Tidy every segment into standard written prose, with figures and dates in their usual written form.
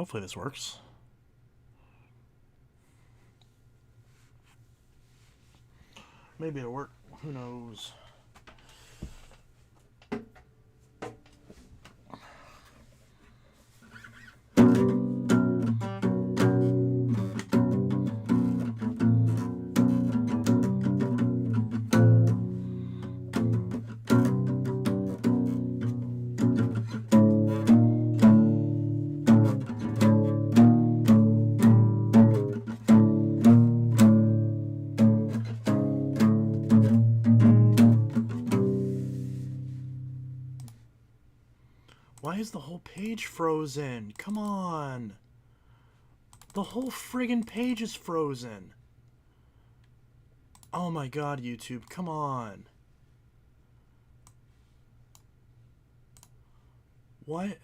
Hopefully this works. Maybe it'll work. Who knows? Why is the whole page frozen? Come on. The whole friggin' page is frozen. Oh my god, YouTube, come on. What?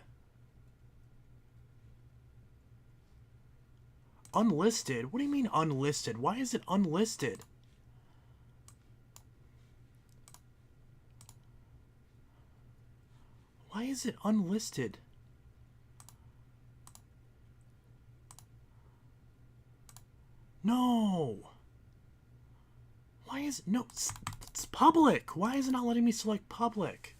Unlisted? What do you mean unlisted? Why is it unlisted? Why is it unlisted? No. Why is it? No, it's public. Why is it not letting me select public?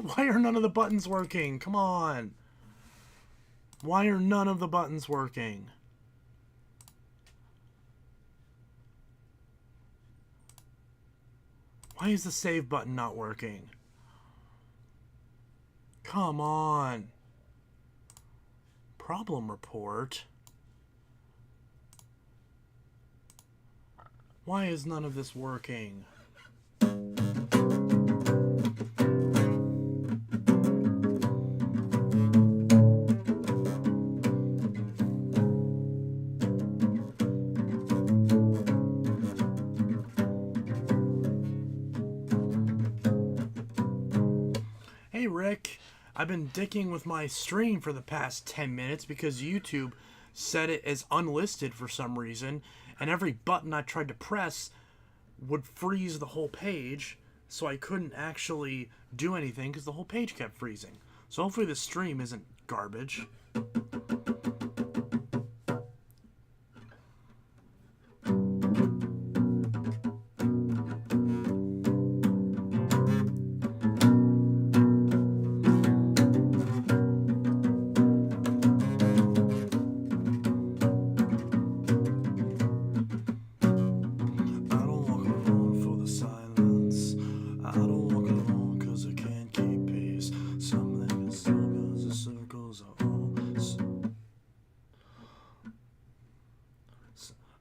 Why are none of the buttons working? Come on. Why are none of the buttons working? Why is the save button not working? Come on. Problem report. Why is none of this working? Hey Rick, I've been dicking with my stream for the past 10 minutes because YouTube set it as unlisted for some reason, and every button I tried to press would freeze the whole page, so I couldn't actually do anything because the whole page kept freezing. So hopefully this stream isn't garbage.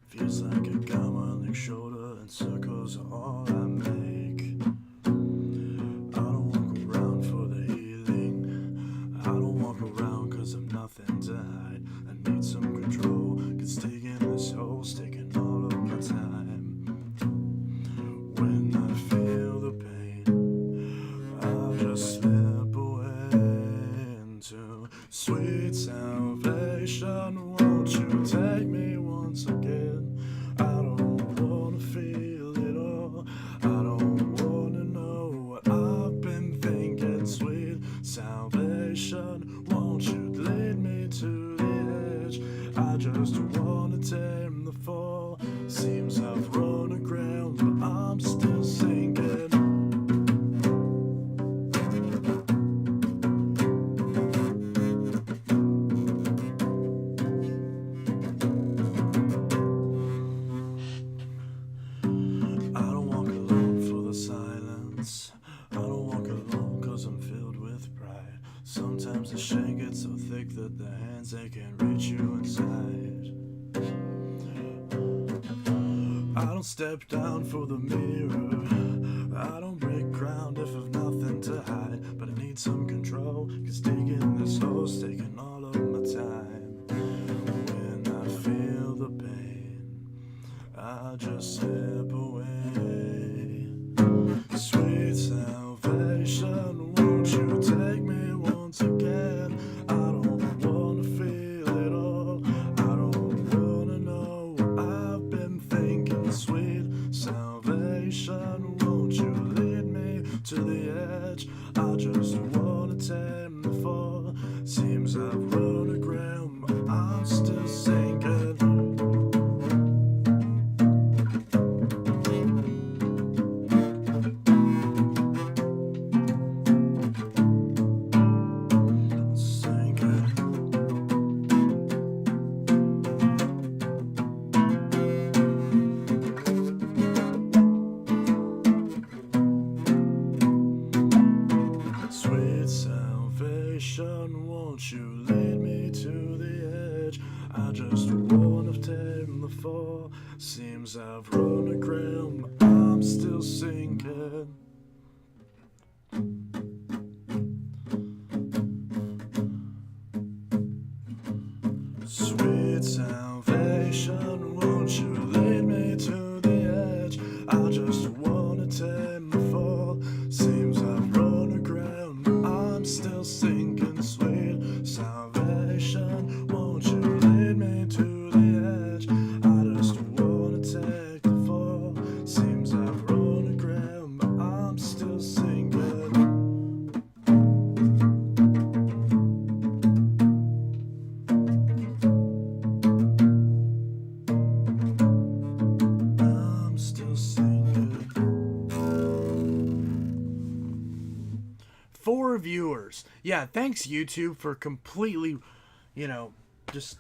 Feels like a guy on your shoulder and circles are all I make. I don't walk around for the healing. I don't walk around cause I'm nothing to hide. I need some control, cause taking this hole's taking all of my time. When I feel the pain, I'll just slip away into sweet salvation. Won't you take me once again? I don't wanna feel it all. I don't wanna know what I've been thinking. Sweet salvation, won't you lead me to the edge? I just wanna tame the fall. Seems I've run aground, but I'm still sinking. Sometimes the shame gets so thick that the hands, they can't reach you inside. I don't step down for the mirror. I don't break ground if I've nothing to hide. But I need some control, cause digging this hole's taking all of my time. When I feel the pain, I just slip away Seems I've run aground, but I'm still sinking. Sweet salvation, won't you lead me to the edge? I just wanna take my fall. Seems I've run aground, but I'm still sinking. Sweet salvation, won't you lead me to the edge? I just wanna take the fall. Seems I've run aground, but I'm still sinking. I'm still sinking. 4 viewers. Yeah, thanks YouTube for completely, just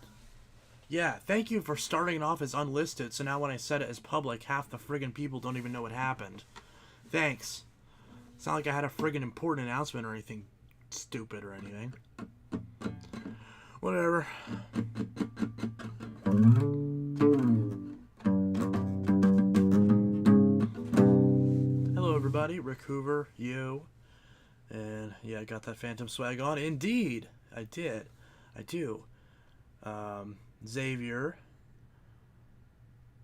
yeah, thank you for starting it off as unlisted, so now when I set it as public, half the friggin' people don't even know what happened. Thanks. It's not like I had a friggin' important announcement or anything stupid or anything. Whatever. Hello everybody, Rick Hoover, you. And yeah, I got that Phantom swag on. Indeed, I did. I do. Xavier.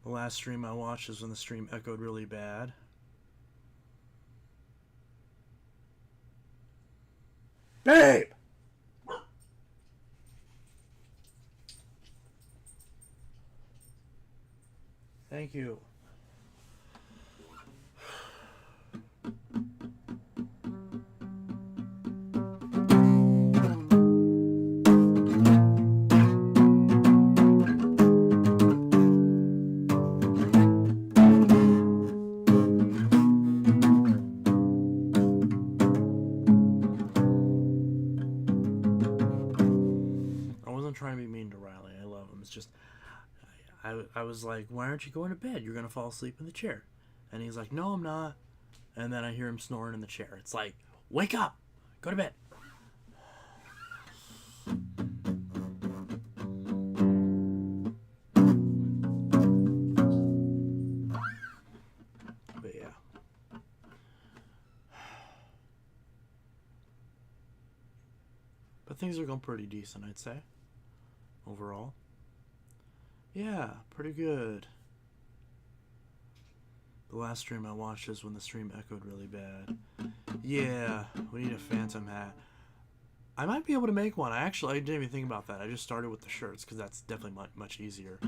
The last stream I watched is when the stream echoed really bad. Babe! Thank you. Trying to be mean to Riley. I love him. It's just, I was like, why aren't you going to bed? You're going to fall asleep in the chair. And he's like, no, I'm not. And then I hear him snoring in the chair. It's like, wake up. Go to bed. But yeah. But things are going pretty decent, I'd say. Overall. Yeah, pretty good. The last stream I watched is when the stream echoed really bad. Yeah, we need a Phantom hat. I might be able to make one. I didn't even think about that. I just started with the shirts because that's definitely much easier.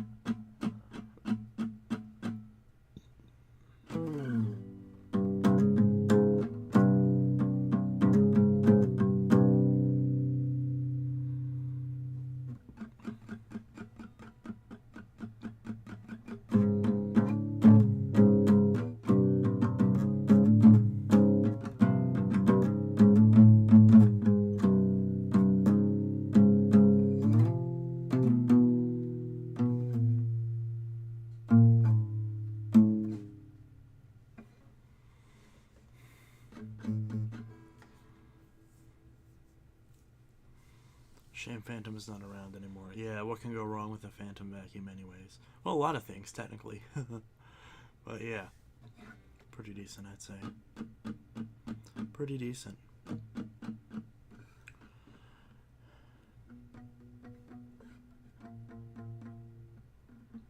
Shame Phantom is not around anymore. Yeah, what can go wrong with a Phantom vacuum anyways? Well, a lot of things, technically. But yeah, pretty decent, I'd say. Pretty decent.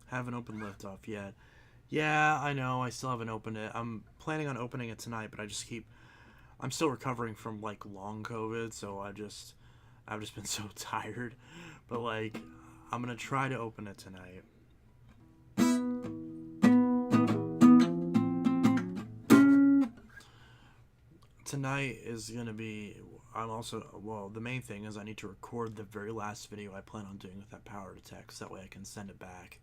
Haven't opened Liftoff yet. Yeah, I know, I still haven't opened it. I'm planning on opening it tonight, but I'm still recovering from, like, long COVID, so I've just been so tired. But, like, I'm gonna try to open it tonight. Tonight is gonna be, the main thing is I need to record the very last video I plan on doing with that power detect, so that way I can send it back.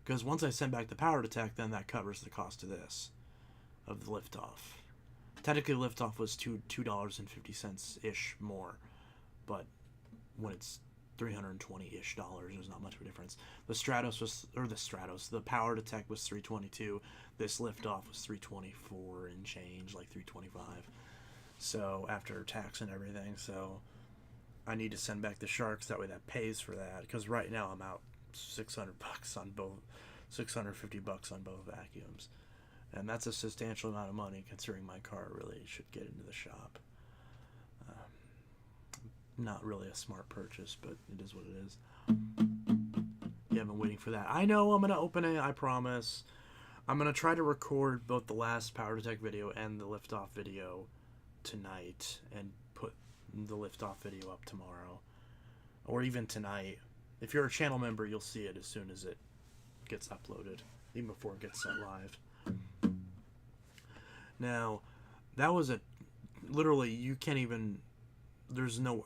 Because once I send back the power detect, then that covers the cost of this, of the Liftoff. Technically, Liftoff was $2.50-ish more, but when it's $320-ish, there's not much of a difference. The power detect was $322. This Liftoff was $324 and change, like $325. So after tax and everything, so I need to send back the sharks. That way, that pays for that. Because right now I'm out $600 on both. $650 on both vacuums. And that's a substantial amount of money considering my car really should get into the shop. Not really a smart purchase, but it is what it is. Yeah, I've been waiting for that. I know I'm going to open it, I promise. I'm going to try to record both the last Power Detect video and the liftoff video tonight and put the liftoff video up tomorrow. Or even tonight. If you're a channel member, you'll see it as soon as it gets uploaded, even before it gets sent live. Now, that was literally, you can't even,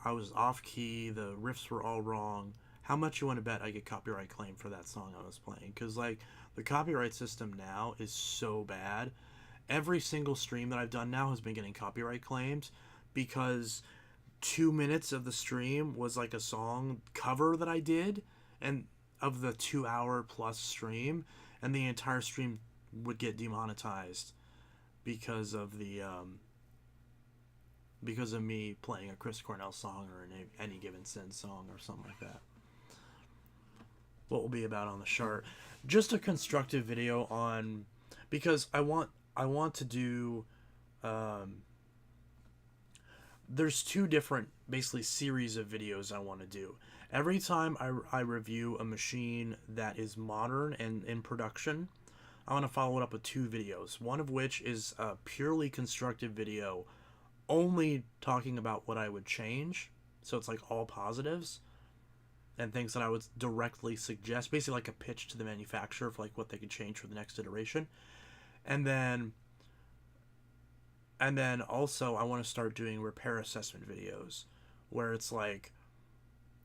I was off key, the riffs were all wrong. How much you want to bet I get copyright claim for that song I was playing? Because, like, the copyright system now is so bad. Every single stream that I've done now has been getting copyright claims because 2 minutes of the stream was like a song cover that I did, and of the 2-hour plus stream, and the entire stream would get demonetized because of because of me playing a Chris Cornell song or an Any Given Sin song or something like that. What will be about on the chart? Just a constructive video on, because I want to do. There's 2 different basically series of videos I want to do. Every time I review a machine that is modern and in production, I want to follow it up with 2 videos. One of which is a purely constructive video, only talking about what I would change. So it's like all positives and things that I would directly suggest, basically like a pitch to the manufacturer for like what they could change for the next iteration. And then also I want to start doing repair assessment videos where it's like,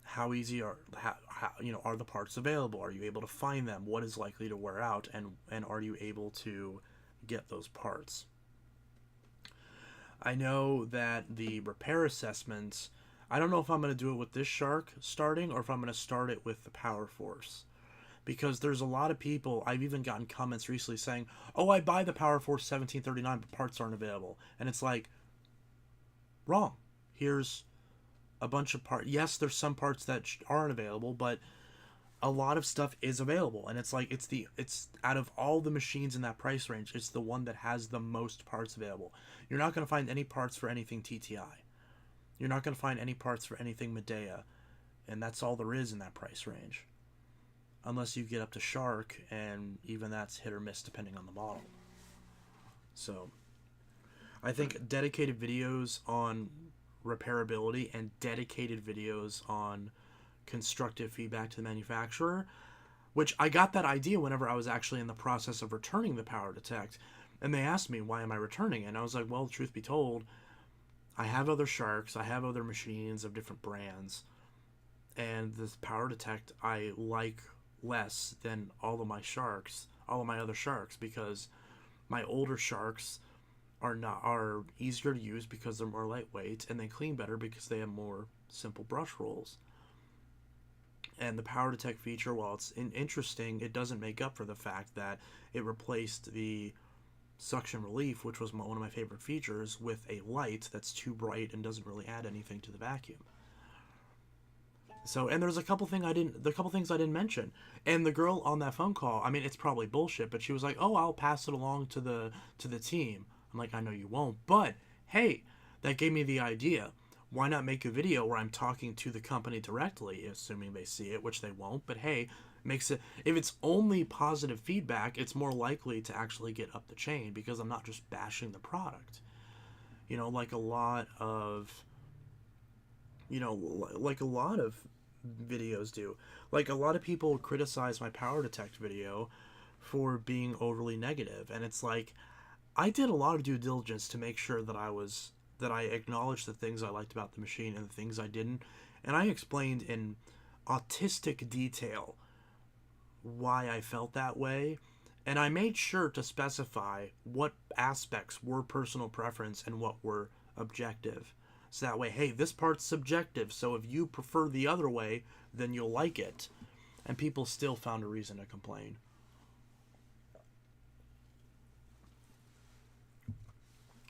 how easy are the parts available? Are you able to find them? What is likely to wear out? And are you able to get those parts? I know that the repair assessments, I don't know if I'm going to do it with this Shark starting or if I'm going to start it with the Power Force. Because there's a lot of people, I've even gotten comments recently saying, oh, I buy the Power Force 1739, but parts aren't available. And it's like, wrong. Here's a bunch of parts. Yes, there's some parts that aren't available, but a lot of stuff is available. And it's like, it's out of all the machines in that price range, it's the one that has the most parts available. You're not going to find any parts for anything TTI. You're not going to find any parts for anything Medea. And that's all there is in that price range. Unless you get up to Shark, and even that's hit or miss depending on the model. So, I think dedicated videos on repairability and dedicated videos on constructive feedback to the manufacturer, which I got that idea whenever I was actually in the process of returning the Power Detect, and they asked me, why am I returning it? And I was like, well, truth be told, I have other Sharks, I have other machines of different brands, and this Power Detect I like less than all of my other Sharks, because my older Sharks are easier to use because they're more lightweight, and they clean better because they have more simple brush rolls. And the Power Detect feature, while it's interesting, it doesn't make up for the fact that it replaced the suction relief, which was one of my favorite features, with a light that's too bright and doesn't really add anything to the vacuum. So, and there's a couple things I didn't mention. And the girl on that phone call, I mean, it's probably bullshit, but she was like, "Oh, I'll pass it along to the team." I'm like, "I know you won't, but hey, that gave me the idea. Why not make a video where I'm talking to the company directly, assuming they see it, which they won't, but hey, makes it, if it's only positive feedback, it's more likely to actually get up the chain because I'm not just bashing the product. You know, like a lot of videos do. Like, a lot of people criticize my Power Detect video for being overly negative, and it's like, I did a lot of due diligence to make sure that I acknowledged the things I liked about the machine and the things I didn't, and I explained in autistic detail why I felt that way, and I made sure to specify what aspects were personal preference and what were objective. So that way, hey, this part's subjective, so if you prefer the other way, then you'll like it. And people still found a reason to complain.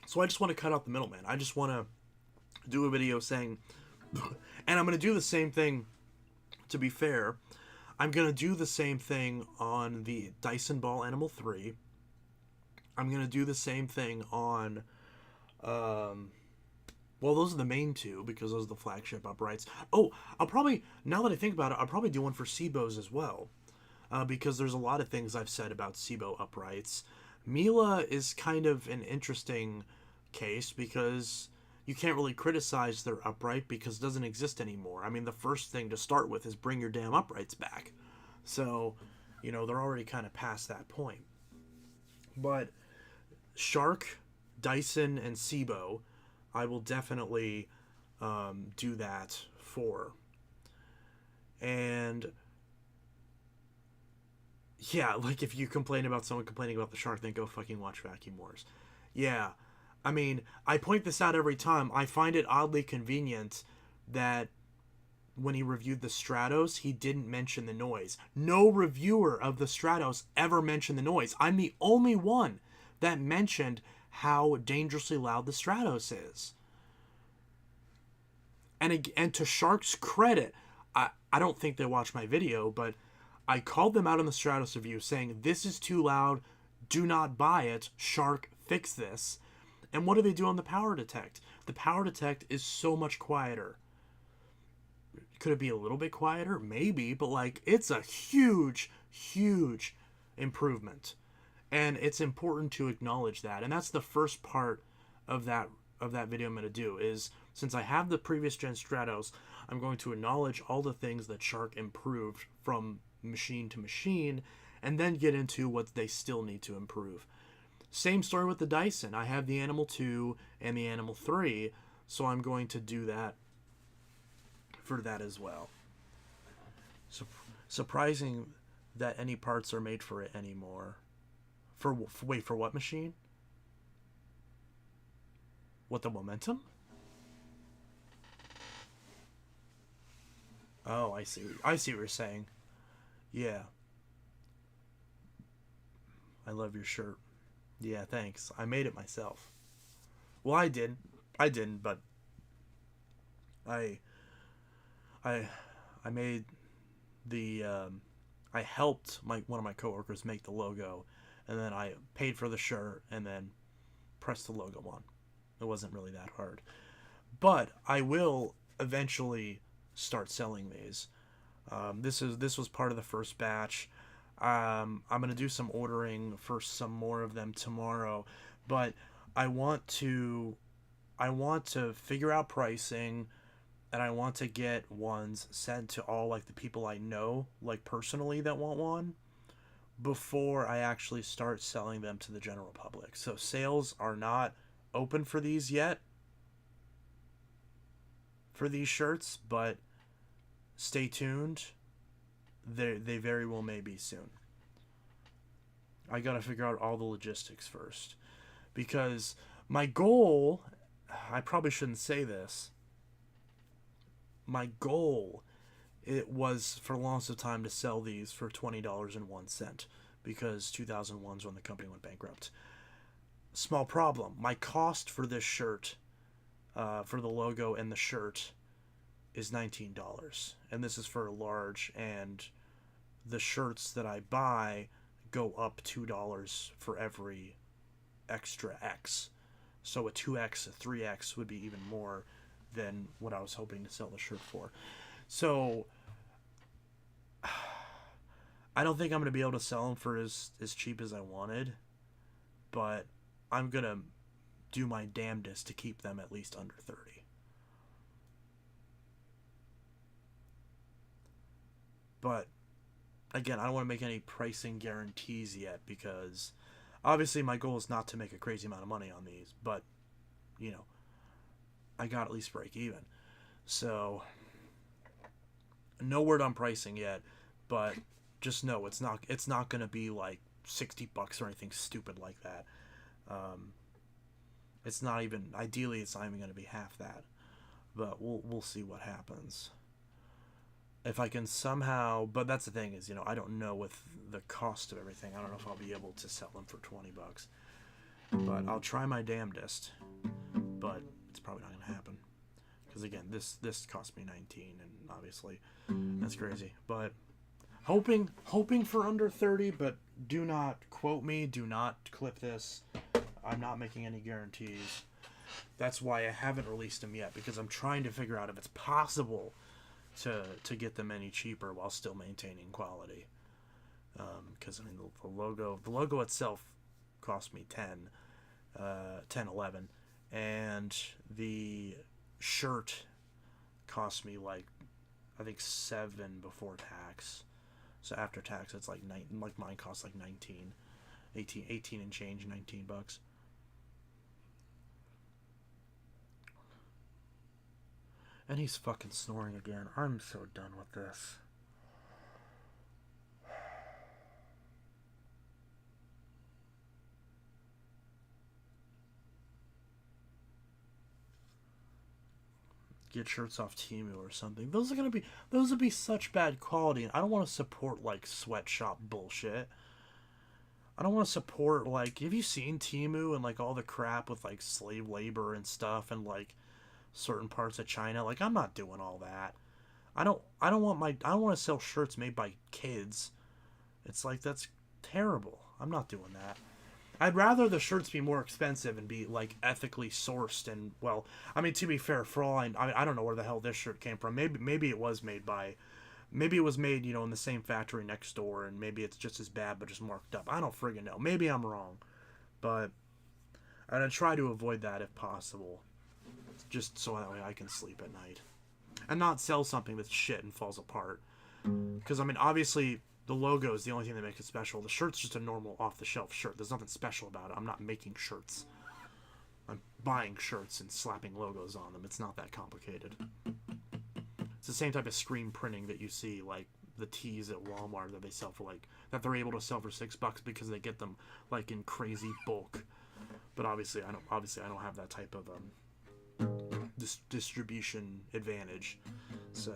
So I just want to cut out the middleman. I just want to do a video saying, and I'm going to do the same thing, to be fair. I'm going to do the same thing on the Dyson Ball Animal 3. I'm going to do the same thing on, well, those are the main two because those are the flagship uprights. Oh, I'll probably, now that I think about it, I'll probably do one for Seibos as well. Because there's a lot of things I've said about Seibo uprights. Miele is kind of an interesting case because you can't really criticize their upright because it doesn't exist anymore. I mean, the first thing to start with is bring your damn uprights back. So, you know, they're already kind of past that point. But Shark, Dyson, and Seibo, I will definitely do that for. And yeah, like if you complain about someone complaining about the Shark, then go fucking watch Vacuum Wars. Yeah. I mean, I point this out every time. I find it oddly convenient that when he reviewed the Stratos, he didn't mention the noise. No reviewer of the Stratos ever mentioned the noise. I'm the only one that mentioned how dangerously loud the Stratos is. And to Shark's credit, I don't think they watched my video, but I called them out on the Stratos review saying, this is too loud, do not buy it, Shark, fix this. And what do they do on the Power Detect? The Power Detect is so much quieter. Could it be a little bit quieter? Maybe, but like, it's a huge, huge improvement. And it's important to acknowledge that. And that's the first part of that video I'm going to do is, since I have the previous gen Stratos, I'm going to acknowledge all the things that Shark improved from machine to machine, and then get into what they still need to improve. Same story with the Dyson. I have the Animal 2 and the Animal 3, so I'm going to do that for that as well. Surprising that any parts are made for it anymore. For what machine? What, the Momentum? Oh, I see what you're saying. Yeah. I love your shirt. Yeah, thanks. I made it myself. Well, I didn't, but I made the I helped one of my coworkers make the logo, and then I paid for the shirt and then pressed the logo on. It wasn't really that hard. But I will eventually start selling these. This was part of the first batch. I'm gonna do some ordering for some more of them tomorrow, but I want to figure out pricing, and I want to get ones sent to all like the people I know, like personally, that want one, before I actually start selling them to the general public. So sales are not open for these yet, for these shirts, but stay tuned. They very well may be soon. I gotta figure out all the logistics first, because my goal, I probably shouldn't say this, my goal, it was for the longest of time to sell these for $20.01, because 2001 is when the company went bankrupt. Small problem, my cost for this shirt, for the logo and the shirt, is $19, and this is for a large, and the shirts that I buy go up $2 for every extra X. So a 2X, a 3X would be even more than what I was hoping to sell the shirt for. So I don't think I'm going to be able to sell them for as cheap as I wanted, but I'm going to do my damnedest to keep them at least under 30. But again, I don't want to make any pricing guarantees yet, because obviously my goal is not to make a crazy amount of money on these, but you know, I got at least break even. So no word on pricing yet, but just know it's not going to be like $60 or anything stupid like that. It's not even, ideally it's not even going to be half that, but we'll see what happens. If I can somehow, but that's the thing is, you know, I don't know with the cost of everything. I don't know if I'll be able to sell them for $20, but I'll try my damnedest. But it's probably not going to happen, because again, this cost me $19, and obviously that's crazy. But Hoping for under 30, but do not quote me. Do not clip this. I'm not making any guarantees. That's why I haven't released them yet, because I'm trying to figure out if it's possible to get them any cheaper while still maintaining quality. Because I mean the logo itself cost me 11, and the shirt cost me like I think 7 before tax. So after tax, it's like like mine costs like 19, 18 and change, $19. And he's fucking snoring again. I'm so done with this. Get shirts off Temu or something. Those would be such bad quality, and I don't want to support like sweatshop bullshit. I don't want to support like, have you seen Temu and like all the crap with like slave labor and stuff and like certain parts of China? Like, I'm not doing all that. I don't want to sell shirts made by kids. It's like, that's terrible. I'm not doing that. I'd rather the shirts be more expensive and be like ethically sourced, and well, I mean, to be fair, for all I don't know where the hell this shirt came from. Maybe it was made you know, in the same factory next door, and maybe it's just as bad but just marked up. I don't friggin' know. Maybe I'm wrong, but I'd try to avoid that if possible, just so that way I can sleep at night and not sell something that's shit and falls apart. Because I mean, obviously, the logo is the only thing that makes it special. The shirt's just a normal off-the-shelf shirt. There's nothing special about it. I'm not making shirts. I'm buying shirts and slapping logos on them. It's not that complicated. It's the same type of screen printing that you see, like the tees at Walmart that they sell for like, that they're able to sell for $6 because they get them like in crazy bulk. But obviously I don't have that type of distribution advantage. So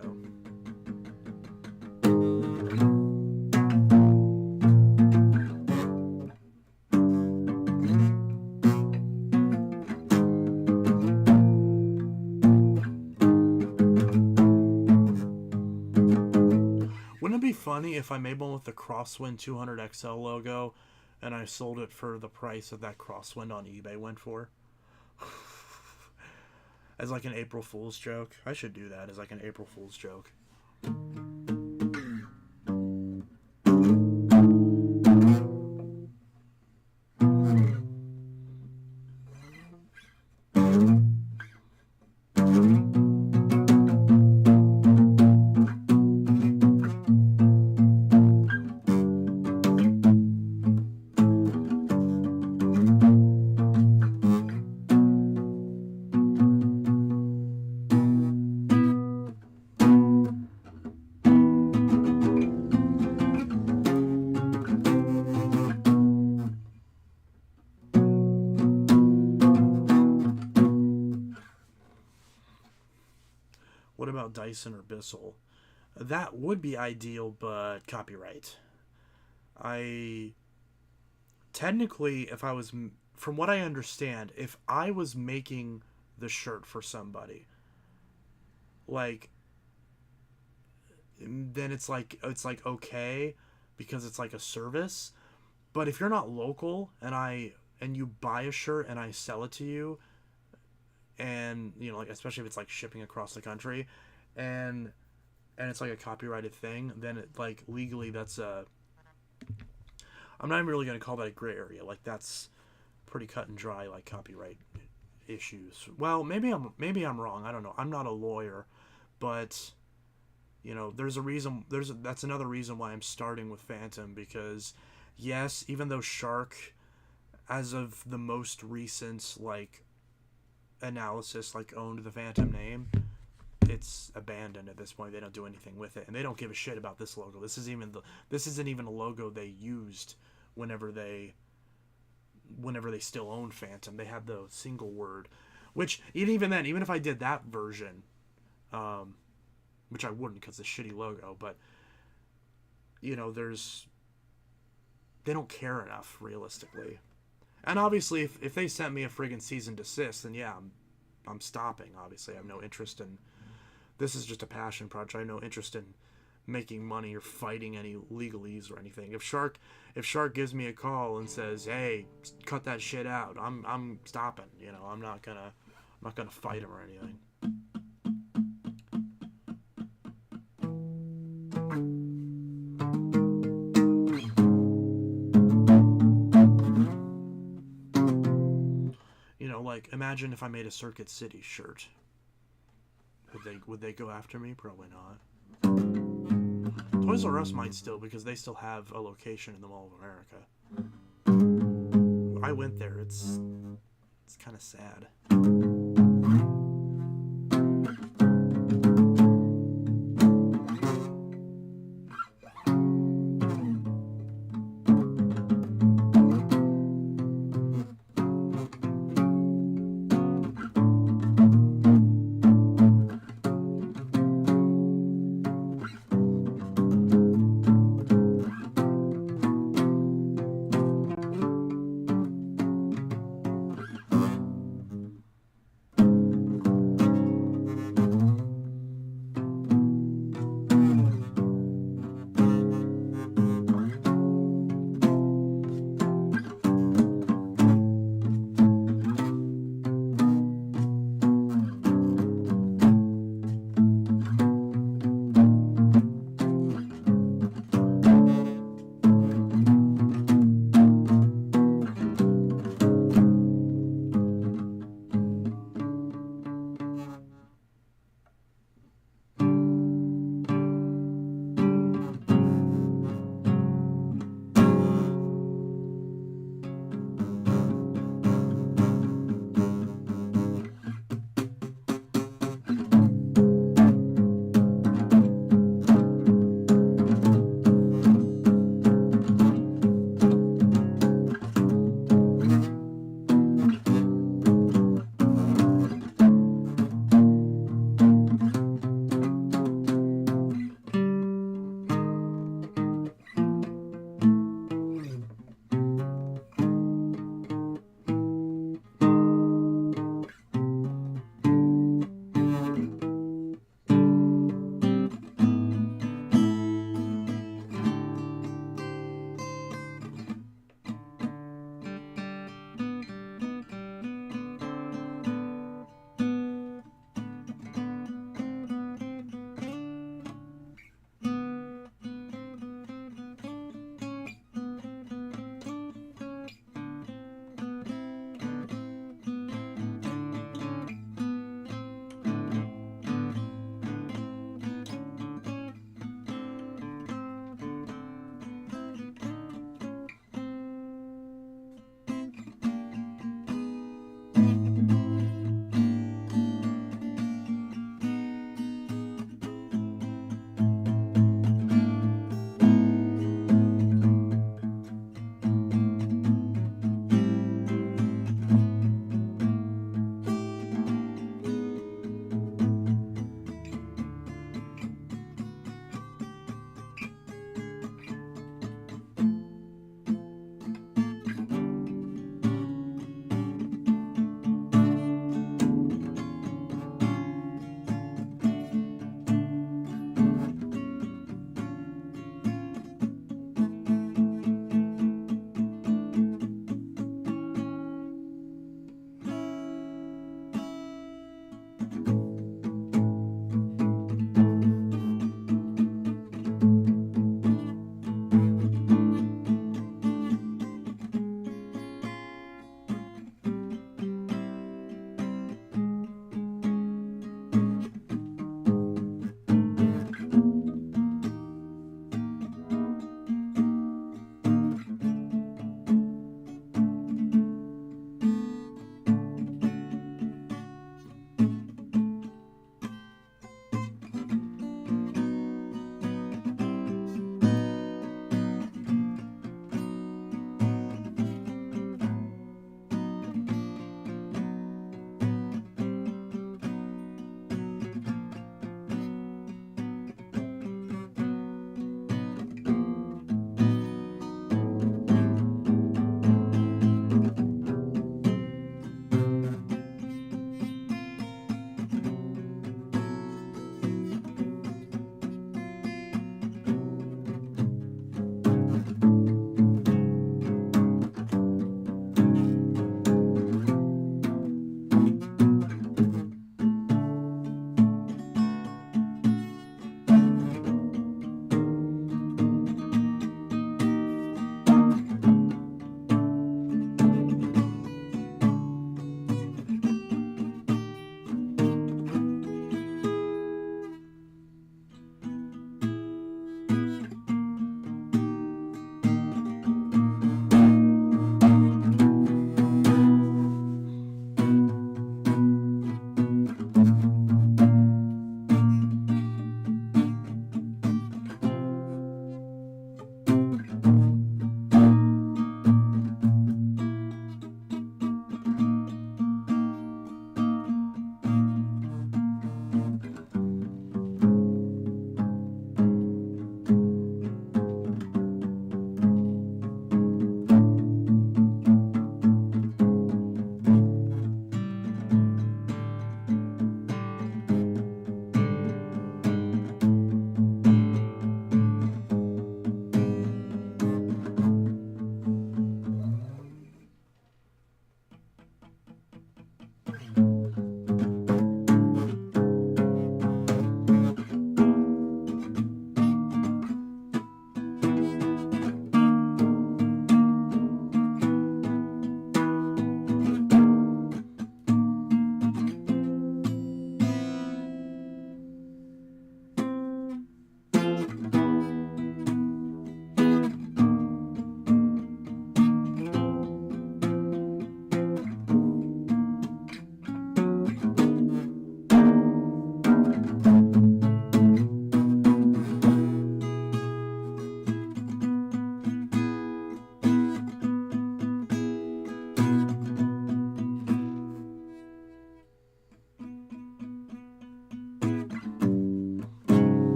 wouldn't it be funny if I made one with the Crosswind 200XL logo and I sold it for the price that Crosswind on eBay went for? As like an April Fool's joke. I should do that as like an April Fool's joke. What about Dyson or Bissell? That would be ideal, but copyright. Technically, if I was, from what I understand, if I was making the shirt for somebody, like, then it's like okay, because it's like a service. But if you're not local and you buy a shirt and I sell it to you, and you know, like, especially if it's like shipping across the country, and it's like a copyrighted thing, then it, like, legally that's I'm not even really going to call that a gray area. Like, that's pretty cut and dry, like copyright issues. Well, maybe I'm wrong. I don't know. I'm not a lawyer, but you know, there's a reason. That's another reason why I'm starting with Phantom, because yes, even though Shark, as of the most recent like analysis, like owned the Phantom name, it's abandoned at this point. They don't do anything with it, and they don't give a shit about this logo. This isn't even a logo they used whenever they still owned Phantom. They had the single word, which even then, even if I did that version, which I wouldn't because it's a shitty logo, but you know, they don't care enough realistically. And obviously, if they sent me a friggin' cease and desist, then yeah, I'm stopping. Obviously, I have no interest in. This is just a passion project. I have no interest in making money or fighting any legalese or anything. If Shark gives me a call and says, "Hey, cut that shit out," I'm stopping. You know, I'm not gonna fight him or anything. You know, like, imagine if I made a Circuit City shirt. Would they go after me? Probably not. Toys R Us might still, because they still have a location in the Mall of America. I went there. It's kind of sad.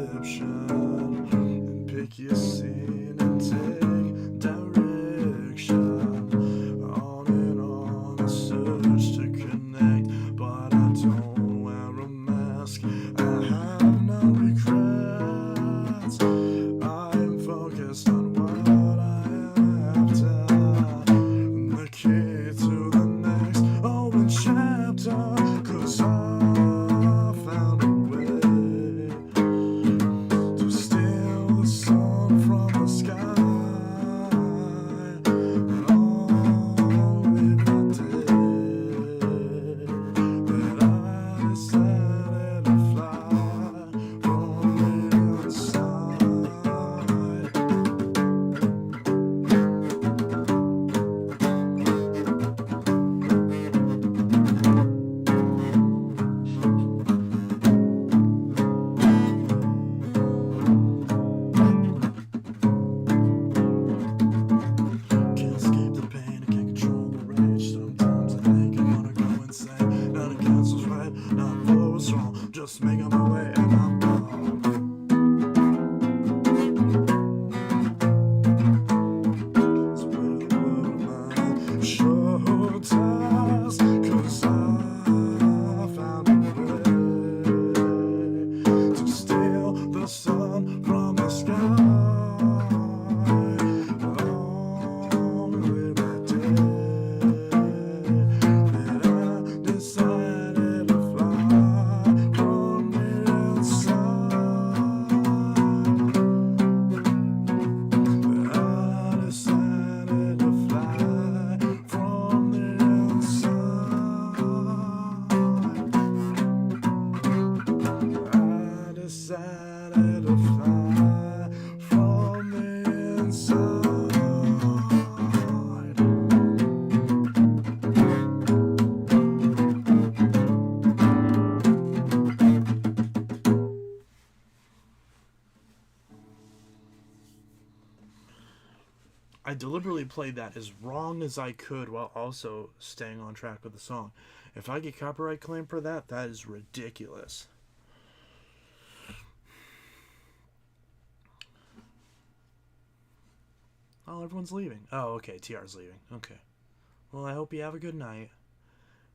prescription and pick your scene and take direction. On and on, I search to connect, but I don't wear a mask. I have no regrets. I am focused on what I have done. The key to the next open chapter, 'cause I found a way to steal the sun from the sky. Only the day that I decided to fly from the inside. Can't escape the pain, I can't control the rage. Sometimes I think I'm gonna go insane. None against what's right, not for what's wrong. Just making my way and I'm gone. So where the world of mine show ties, 'cause I found a way to steal the sun from the sky. Only that day that I decided to fly from the inside. I decided to fly from the inside. I decided to fly from the inside. I deliberately played that as wrong as I could while also staying on track with the song. If I get copyright claim for that, that is ridiculous. Oh, everyone's leaving. Oh, okay, TR's leaving. Okay. Well, I hope you have a good night.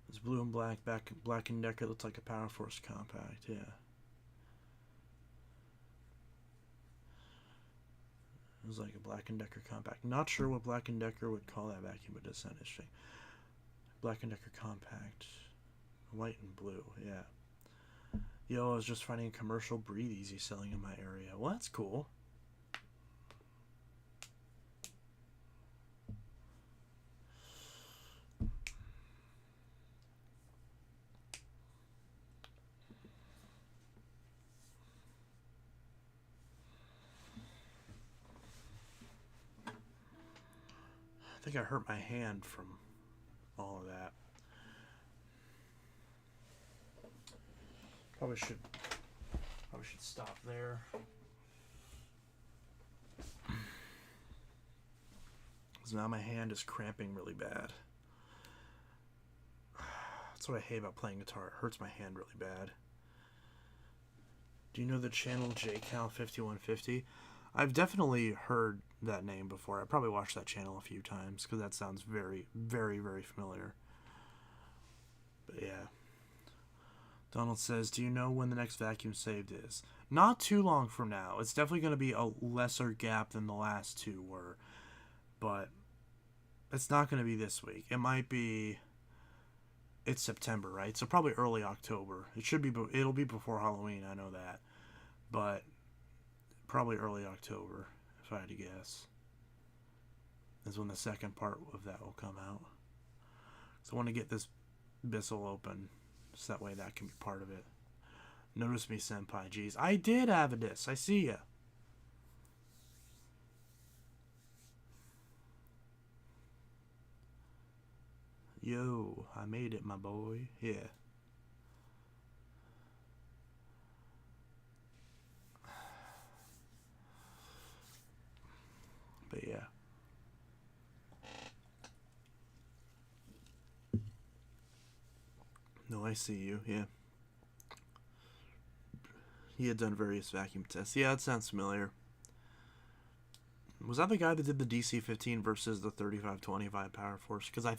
This blue and black Black & Decker looks like a Power Force compact, yeah. It was like a Black & Decker compact. Not sure what Black & Decker would call that vacuum, but it does sound interesting. Black & Decker compact. White and blue, yeah. Yo, I was just finding a commercial Breathe Easy selling in my area. Well, that's cool. I think I hurt my hand from all of that. Probably should stop there. Because now my hand is cramping really bad. That's what I hate about playing guitar. It hurts my hand really bad. Do you know the channel JCal5150? I've definitely heard that name before. I probably watched that channel a few times because that sounds very, very, very familiar. But yeah. Donald says, do you know when the next vacuum saved is? Not too long from now. It's definitely going to be a lesser gap than the last two were. But it's not going to be this week. It might be... It's September, right? So probably early October. It'll be before Halloween, I know that. But probably early October, if I had to guess, is when the second part of that will come out. So I want to get this Bissell open, so that way that can be part of it. Notice me, Senpai. Jeez, I did have a disc. I see ya. Yo, I made it, my boy. Yeah. But yeah. No, I see you. Yeah. He had done various vacuum tests. Yeah, that sounds familiar. Was that the guy that did the DC-15 versus the 3525 Power Force? Because I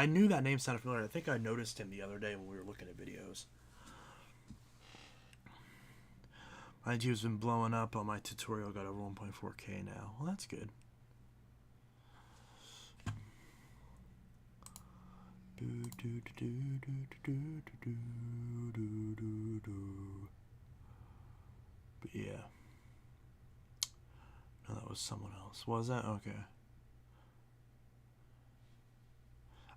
knew that name sounded familiar. I think I noticed him the other day when we were looking at videos. My IQ's been blowing up on my tutorial. Got over 1.4K now. Well, that's good. But yeah. No, that was someone else. Was that? Okay.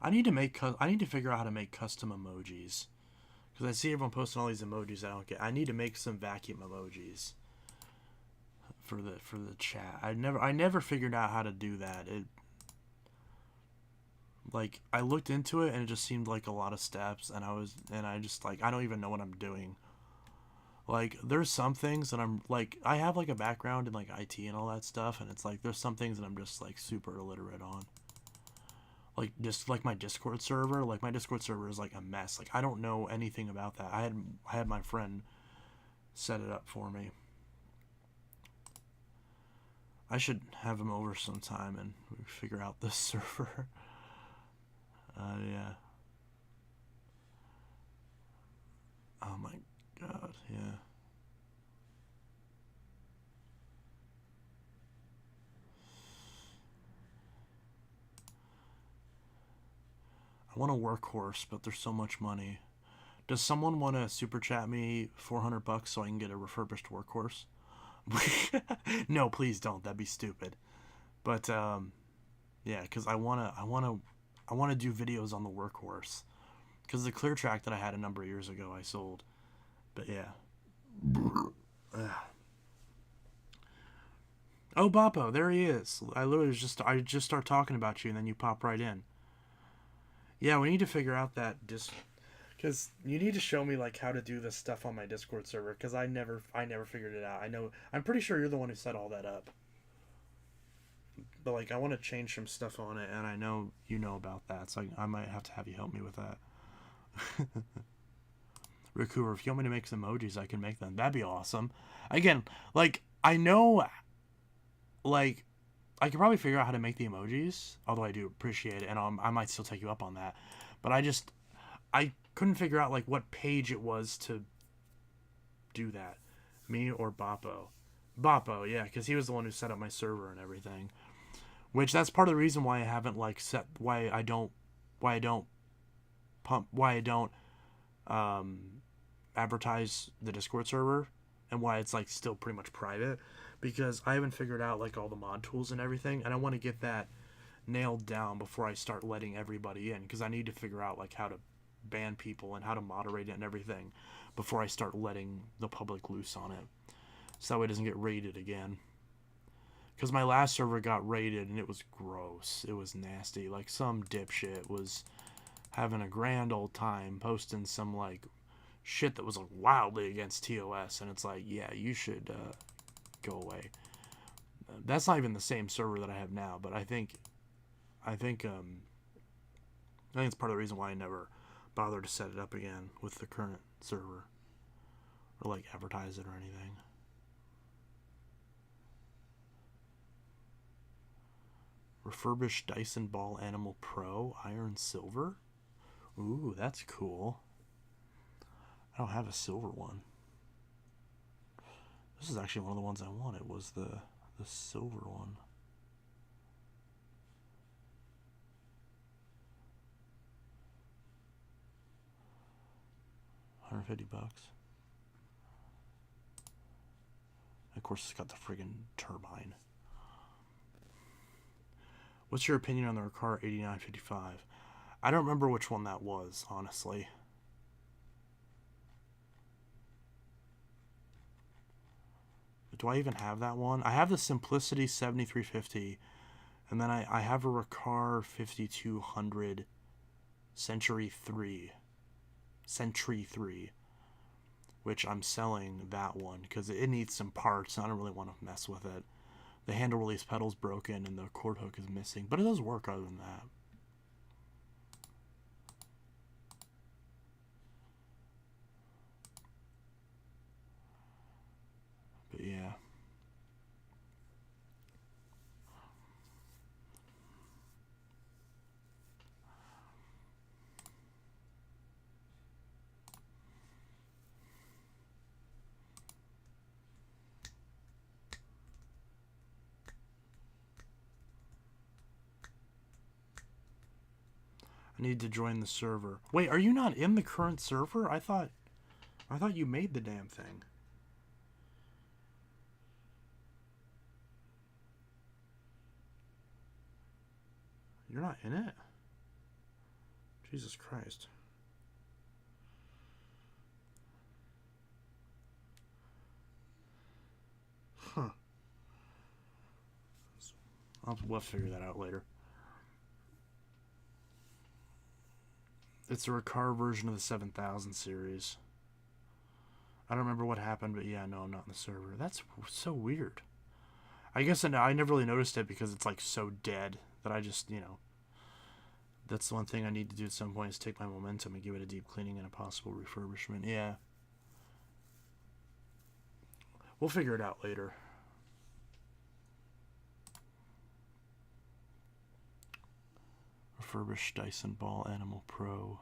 I need to figure out how to make custom emojis. Because I see everyone posting all these emojis I don't get. I need to make some vacuum emojis for the chat. I never figured out how to do that. Like, I looked into it and it just seemed like a lot of steps, and I just like, I don't even know what I'm doing. Like, there's some things that I'm like, I have like a background in like IT and all that stuff, and it's like there's some things that I'm just like super illiterate on. Like, just like my Discord server, is like a mess. Like, I don't know anything about that. I had my friend set it up for me. I should have him over sometime and figure out this server. Yeah. Oh my god, yeah. I want a workhorse, but there's so much money. Does someone want to super chat me $400 so I can get a refurbished workhorse? No, please don't. That'd be stupid. But yeah, because I wanna do videos on the workhorse. Because the clear track that I had a number of years ago, I sold. But yeah. Oh, Boppo, there he is. I just start talking about you, and then you pop right in. Yeah, we need to figure out that because you need to show me like how to do this stuff on my Discord server, because I never figured it out. I'm pretty sure you're the one who set all that up. But like, I want to change some stuff on it, and I know you know about that, so I might have to have you help me with that. Rikuer, if you want me to make some emojis, I can make them. That'd be awesome. Again, like, I know, like, I could probably figure out how to make the emojis, although I do appreciate it, and I might still take you up on that. But I couldn't figure out, like, what page it was to do that. Me or Boppo. Boppo, yeah, because he was the one who set up my server and everything. Which, that's part of the reason why I haven't, like, why I don't advertise the Discord server, and why it's, like, still pretty much private, because I haven't figured out, like, all the mod tools and everything, and I want to get that nailed down before I start letting everybody in, because I need to figure out, like, how to ban people and how to moderate it and everything before I start letting the public loose on it, so that way it doesn't get raided again. Because my last server got raided, and it was gross. It was nasty. Like, some dipshit was having a grand old time posting some, like, shit that was, like, wildly against TOS, and it's like, yeah, you should go away. That's not even the same server that I have now, but I think it's part of the reason why I never bothered to set it up again with the current server, or, like, advertise it or anything. Refurbished Dyson Ball Animal Pro Iron Silver. Ooh, that's cool. I don't have a silver one. This is actually one of the ones I wanted, was the silver one. $150. Of course, it's got the friggin' turbine. What's your opinion on the Recaro 8955? I don't remember which one that was, honestly. Do I even have that one? I have the Simplicity 7350, and then I have a Recaro 5200 Century 3, which I'm selling that one because it needs some parts, and I don't really want to mess with it. The handle release pedal's broken and the cord hook is missing, but it does work other than that. I need to join the server. Wait, are you not in the current server? I thought you made the damn thing. You're not in it? Jesus Christ. Huh. We'll figure that out later. It's a Ricard version of the 7000 series. I don't remember what happened, but yeah, no, I'm not in the server. That's so weird. I guess I never really noticed it because it's like so dead that I just, you know, that's the one thing I need to do at some point is take my momentum and give it a deep cleaning and a possible refurbishment. Yeah. We'll figure it out later. Refurbished Dyson Ball Animal Pro.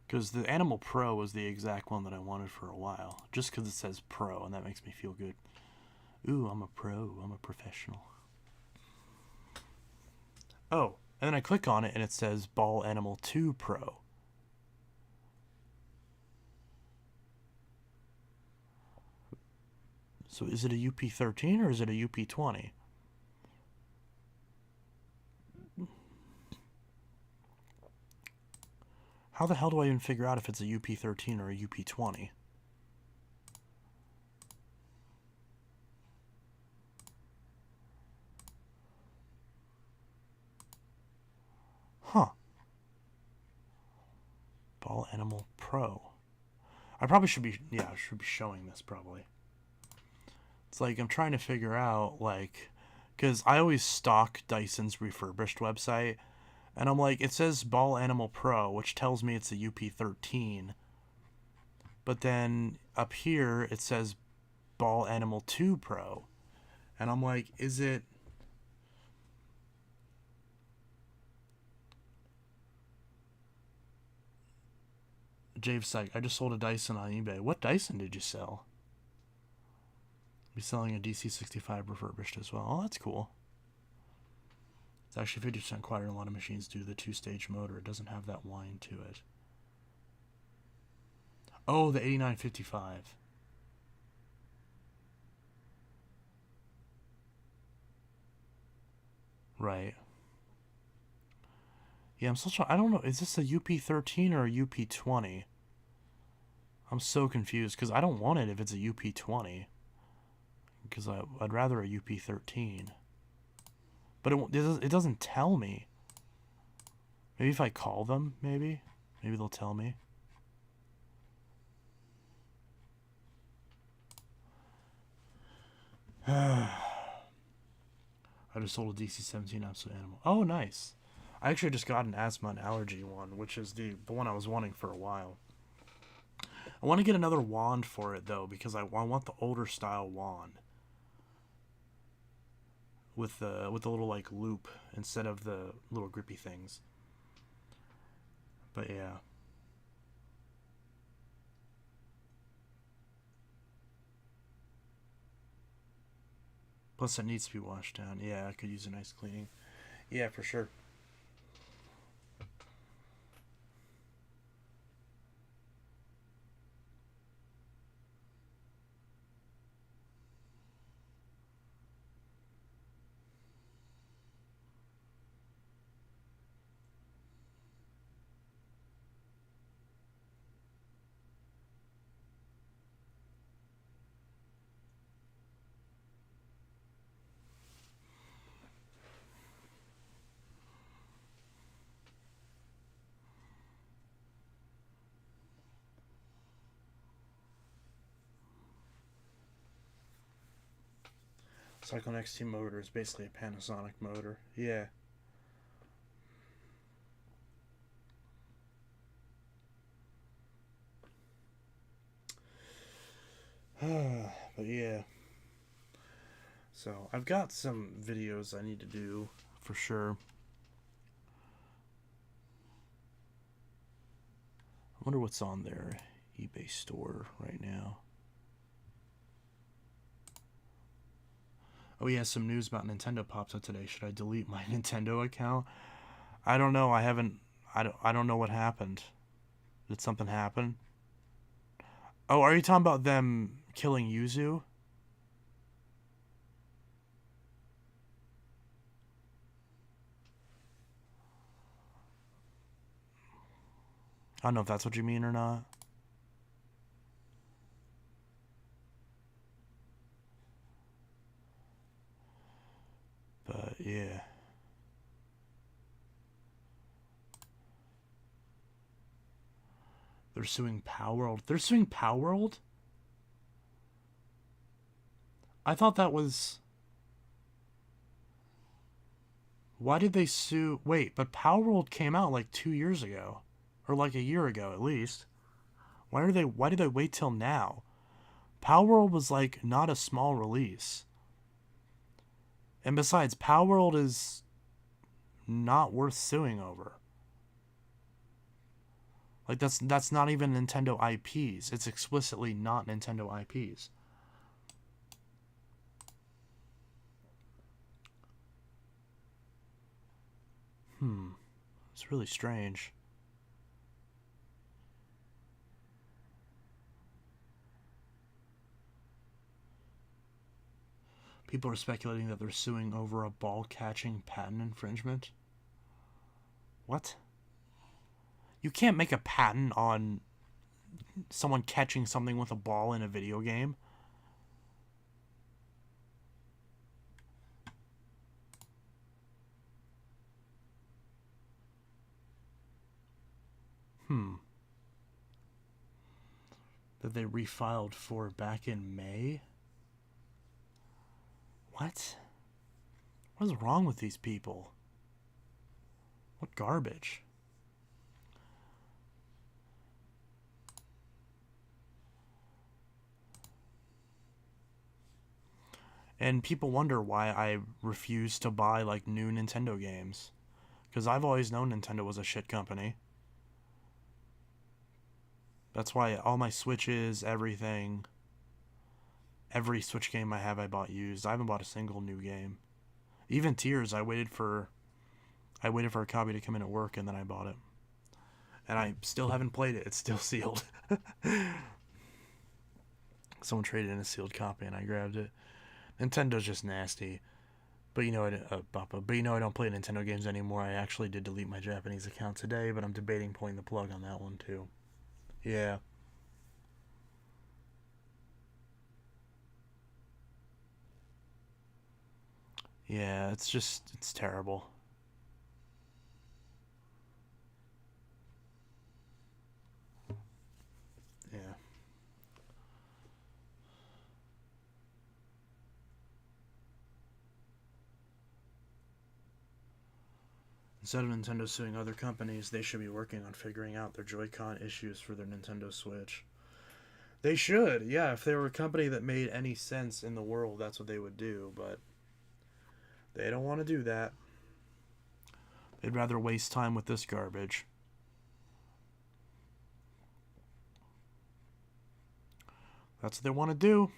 Because the Animal Pro was the exact one that I wanted for a while. Just because it says Pro, and that makes me feel good. Ooh, I'm a pro. I'm a professional. Oh, and then I click on it, and it says Ball Animal 2 Pro. So is it a UP13 or is it a UP20? How the hell do I even figure out if it's a UP13 or a UP20? Huh. Ball Animal Pro. I probably should be, yeah, I should be showing this probably. It's like I'm trying to figure out, like, because I always stalk Dyson's refurbished website, and I'm like, it says Ball Animal Pro, which tells me it's a UP13. But then up here, it says Ball Animal 2 Pro. And I'm like, is it... Jave Psych, I just sold a Dyson on eBay. What Dyson did you sell? Be selling a DC65 refurbished as well. Oh, that's cool. It's actually 50% quieter than a lot of machines due to the two-stage motor. It doesn't have that whine to it. Oh, the 8955. Right. Yeah, I'm still trying. I don't know. Is this a UP13 or a UP20? I'm so confused because I don't want it if it's a UP20. Because I'd rather a UP13. But it doesn't tell me. Maybe if I call them, maybe they'll tell me. I just sold a DC-17 Absolute Animal. Oh, nice. I actually just got an asthma and allergy one, which is the one I was wanting for a while. I want to get another wand for it, though, because I want the older style wand. With the little, like, loop instead of the little grippy things. But, yeah. Plus, it needs to be washed down. Yeah, I could use a nice cleaning. Yeah, for sure. Cyclone XT motor is basically a Panasonic motor. Yeah. But yeah. So I've got some videos I need to do for sure. I wonder what's on their eBay store right now. Oh yeah, some news about Nintendo pops up today. Should I delete my Nintendo account? I don't know. I haven't. I don't know what happened. Did something happen? Oh, are you talking about them killing Yuzu? I don't know if that's what you mean or not. But yeah. They're suing Palworld. They're suing Palworld? I thought that was. Why did they sue? Wait, but Palworld came out like 2 years ago, or like a year ago at least. Why are they? Why did they wait till now? Palworld was like not a small release, and besides, Palworld is not worth suing over. Like that's not even Nintendo IPs. It's explicitly not Nintendo IPs. It's really strange. People are speculating that they're suing over a ball catching patent infringement. What? You can't make a patent on someone catching something with a ball in a video game. That they refiled for back in May? What? What is wrong with these people? What garbage? And people wonder why I refuse to buy like new Nintendo games. Because I've always known Nintendo was a shit company. That's why all my Switches, everything, every Switch game I have I bought used. I haven't bought a single new game. Even Tears, I waited for a copy to come in at work and then I bought it. And I still haven't played it. It's still sealed. Someone traded in a sealed copy and I grabbed it. Nintendo's just nasty. But you know, I don't play Nintendo games anymore. I actually did delete my Japanese account today, but I'm debating pulling the plug on that one too. Yeah. Yeah, it's terrible. Yeah. Instead of Nintendo suing other companies, they should be working on figuring out their Joy-Con issues for their Nintendo Switch. They should, yeah. If they were a company that made any sense in the world, that's what they would do, but they don't want to do that. They'd rather waste time with this garbage. That's what they want to do.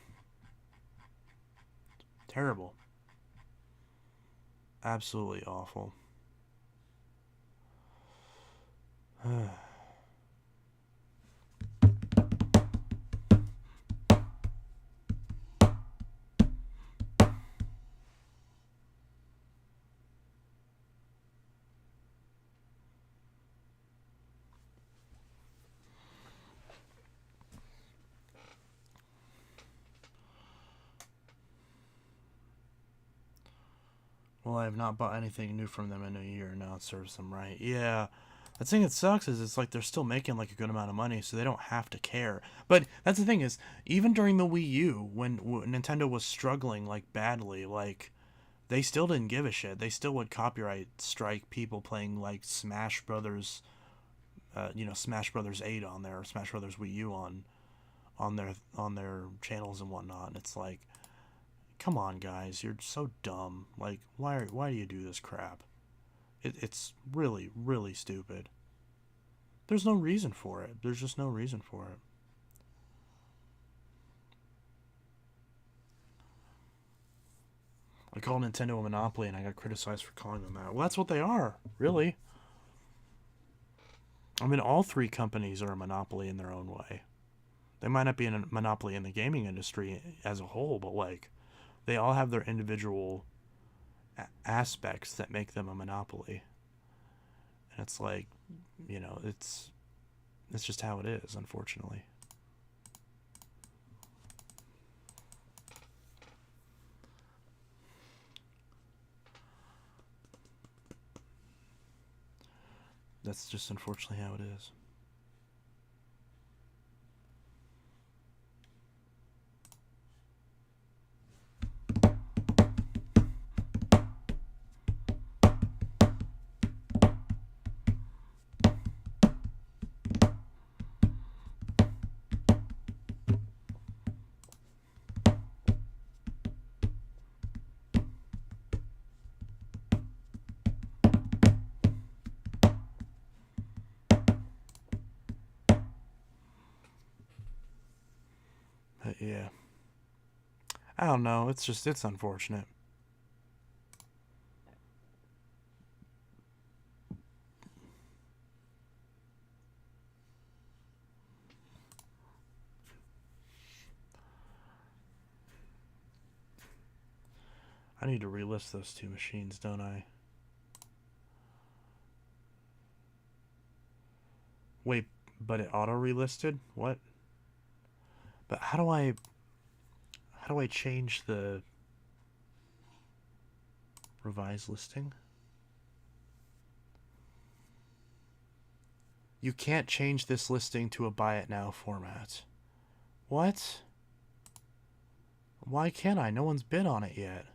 Terrible. Absolutely awful. Well, I have not bought anything new from them in a year. Now it serves them right. Yeah. The thing that sucks is it's like they're still making like a good amount of money, so they don't have to care. But that's the thing is, even during the Wii U, when Nintendo was struggling like badly, like they still didn't give a shit. They still would copyright strike people playing like Smash Brothers, Smash Brothers 8 on there, or Smash Brothers Wii U on their channels and whatnot. And it's like, come on, guys, you're so dumb. Like, why do you do this crap? It's really really stupid. There's no reason for it. There's just no reason for it. I call Nintendo a monopoly, and I got criticized for calling them that. Well, that's what they are, really. I mean, all three companies are a monopoly in their own way. They might not be a monopoly in the gaming industry as a whole, but like they all have their individual aspects that make them a monopoly. And it's like, you know, it's just how it is, unfortunately. That's just unfortunately how it is. But yeah. I don't know. It's unfortunate. I need to relist those two machines, don't I? Wait, but it auto relisted? What? But how do I change the revised listing? You can't change this listing to a buy it now format. What? Why can't I? No one's bid on it yet.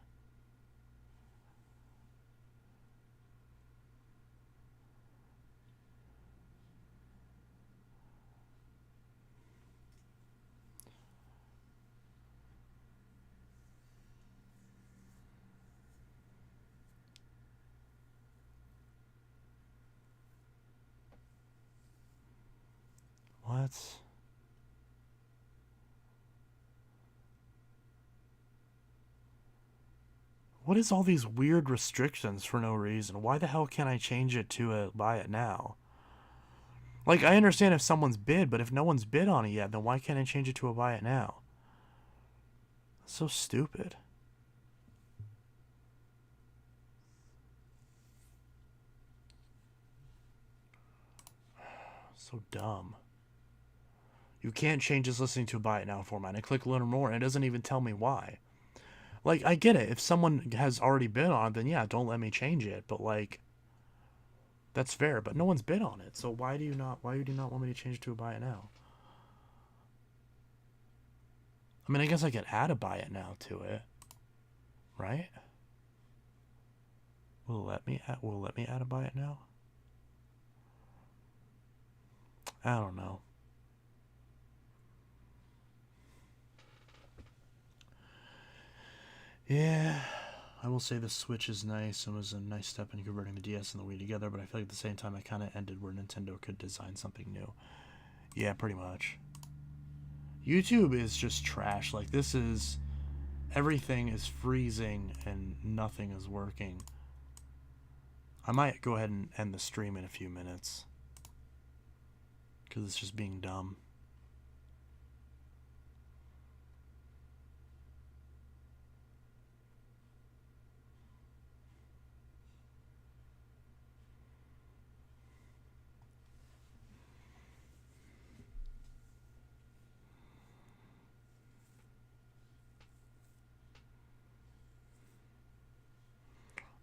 What? What is all these weird restrictions for no reason? Why the hell can't I change it to a buy it now? Like, I understand if someone's bid, but if no one's bid on it yet, then why can't I change it to a buy it now? That's so stupid. So dumb. You can't change this listing to a buy it now format. I click learn more, and it doesn't even tell me why. Like, I get it. If someone has already bid on it, then yeah, don't let me change it. But like, that's fair. But no one's bid on it, so why do you not want me to change it to a buy it now? I mean, I guess I could add a buy it now to it, right? Will it let me add a buy it now? I don't know. Yeah, I will say the Switch is nice and was a nice step in converting the DS and the Wii together, but I feel like at the same time it kind of ended where Nintendo could design something new. Yeah, pretty much. YouTube is just trash. Like, this is. Everything is freezing and nothing is working. I might go ahead and end the stream in a few minutes because it's just being dumb.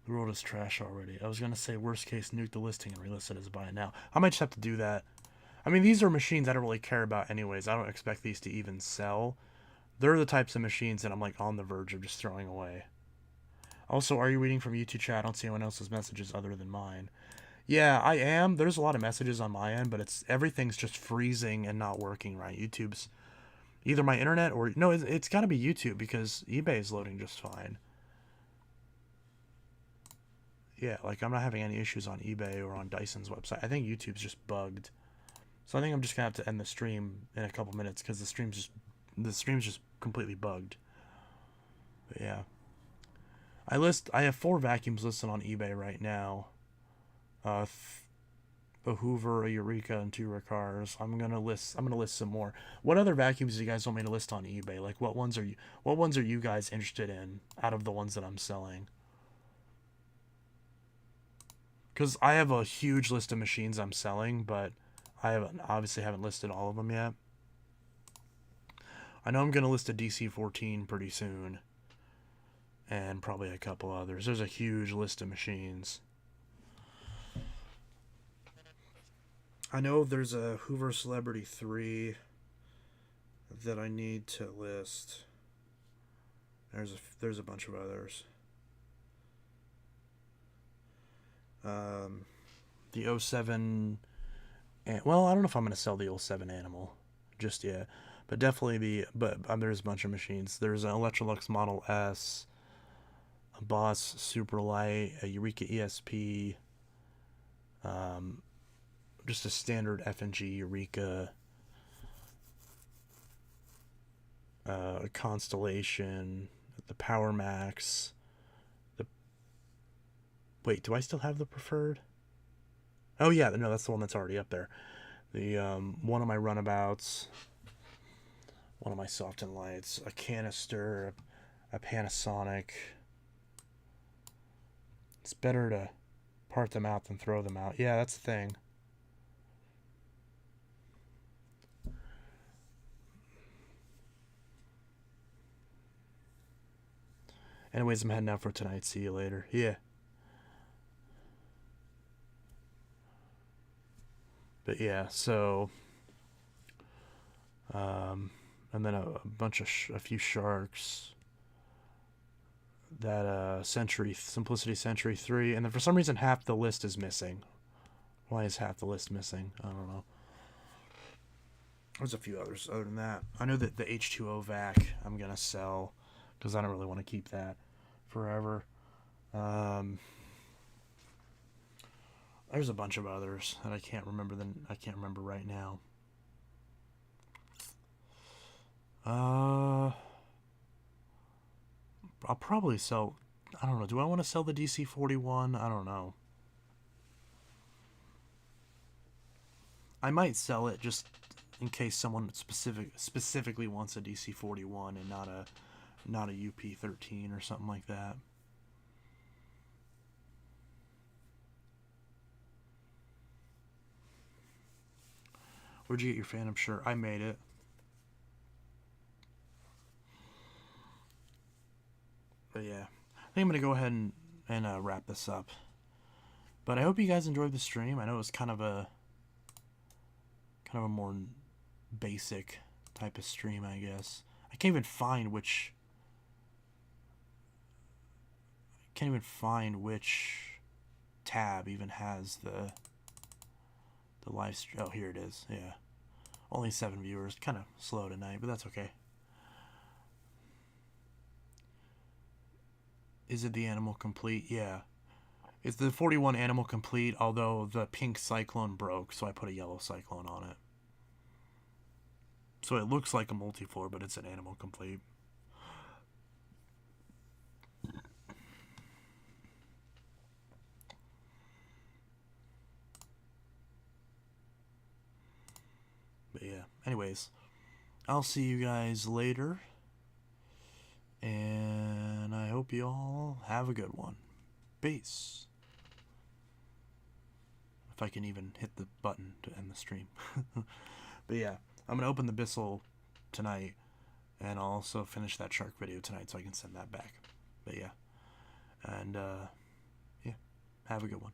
The world is trash already. I was going to say worst case nuke the listing and relist it as buy it now. I might just have to do that. I mean, these are machines I don't really care about anyways. I don't expect these to even sell. They're the types of machines that I'm like on the verge of just throwing away. Also, are you reading from YouTube chat? I don't see anyone else's messages other than mine. Yeah, I am. There's a lot of messages on my end, but it's everything's just freezing and not working right. YouTube's either my internet or no, it's got to be YouTube because eBay is loading just fine. Yeah, like I'm not having any issues on eBay or on Dyson's website. I think YouTube's just bugged. So I think I'm just gonna have to end the stream in a couple minutes because the stream's just completely bugged. But yeah, I have 4 vacuums listed on eBay right now. a Hoover, a Eureka, and 2 Ricars. I'm gonna list some more. What other vacuums do you guys want me to list on eBay? Like what ones are you guys interested in out of the ones that I'm selling? Because I have a huge list of machines I'm selling, but I obviously haven't listed all of them yet. I know I'm gonna list a DC-14 pretty soon, and probably a couple others. There's a huge list of machines. I know there's a Hoover Celebrity 3 that I need to list. There's a bunch of others. The 07, well, I don't know if I'm going to sell the 07 Animal just yet, but definitely there's a bunch of machines. There's an Electrolux Model S, a Boss Superlight, a Eureka ESP, just a standard F&G Eureka, a Constellation, the Power Max. Wait, do I still have the Preferred? Oh yeah, no, that's the one that's already up there. The one of my runabouts, one of my Soften lights, a canister, a Panasonic. It's better to part them out than throw them out. Yeah, that's the thing. Anyways, I'm heading out for tonight. See you later. Yeah. But yeah, so and then a few Sharks, that Simplicity Century 3, and then for some reason half the list is missing. Why is half the list missing? I don't know. There's a few others other than that. I know that the H2O vac I'm gonna sell because I don't really want to keep that forever. There's a bunch of others that I can't remember right now. I'll probably sell. I don't know. Do I want to sell the DC-41? I don't know. I might sell it just in case someone specifically wants a DC-41 and not a UP-13 or something like that. Where'd you get your Phantom shirt? I made it. But yeah, I think I'm gonna go ahead and wrap this up. But I hope you guys enjoyed the stream. I know it was kind of a more basic type of stream, I guess. I can't even find which tab even has the live stream. Oh, here it is. Yeah, only 7 viewers. Kind of slow tonight, but that's okay. Is it the Animal Complete? Yeah. It's the 41 Animal Complete, although the pink Cyclone broke, so I put a yellow Cyclone on it. So it looks like a multi-floor, but it's an Animal Complete. But yeah, anyways, I'll see you guys later. And I hope you all have a good one. Peace. If I can even hit the button to end the stream. But yeah, I'm going to open the Bissell tonight. And I'll also finish that shark video tonight so I can send that back. But yeah. And yeah, have a good one.